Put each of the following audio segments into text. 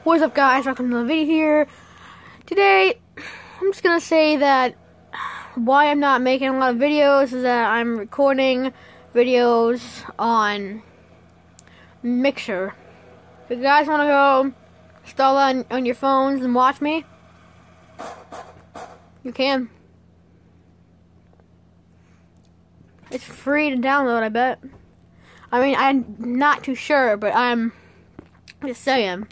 What's up, guys? Welcome to the video here. Today, I'm just gonna say that why I'm not making a lot of videos is that I'm recording videos on Mixer. If you guys want to go install that on your phones and watch me, you can. It's free to download, I bet. I mean, I'm not too sure, but I'm just saying.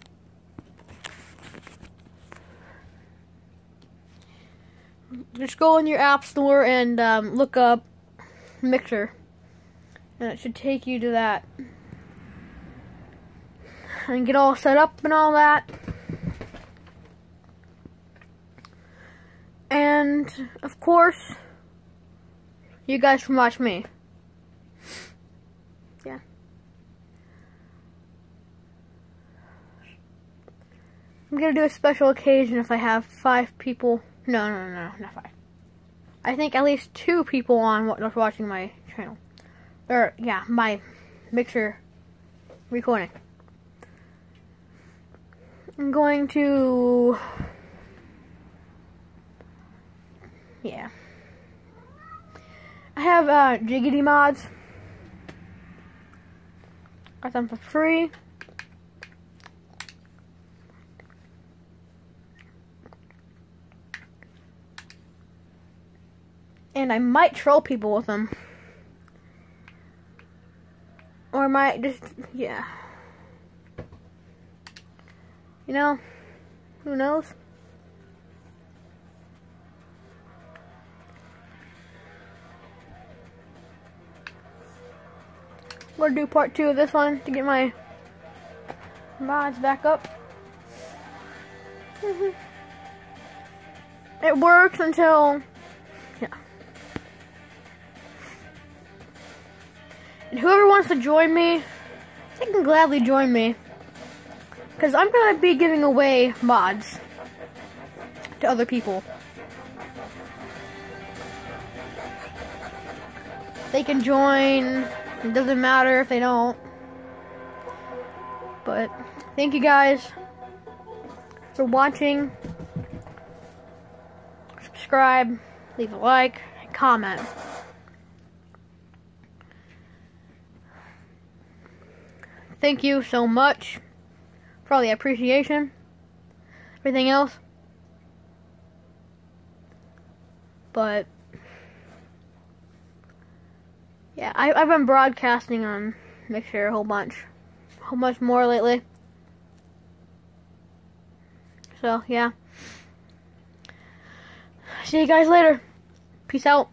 Just go in your app store and look up Mixer, and it should take you to that, and get all set up and all that. And of course, you guys can watch me. Yeah. I'm gonna do a special occasion if I have 5 people. No, not 5. I think at least 2 people on watching my channel. Or, yeah, my Mixer recording. I'm going to... Yeah. I have Jiggity mods. Got them for free. And I might troll people with them. Or I might just, yeah. You know, who knows? I'm gonna do part 2 of this one to get my mods back up. It works until, yeah. And whoever wants to join me, they can gladly join me. Because I'm going to be giving away mods to other people. They can join. It doesn't matter if they don't. But thank you guys for watching. Subscribe, leave a like, and comment. Thank you so much for all the appreciation, everything else. But yeah, I've been broadcasting on Mixer a whole bunch more lately. So yeah, see you guys later. Peace out.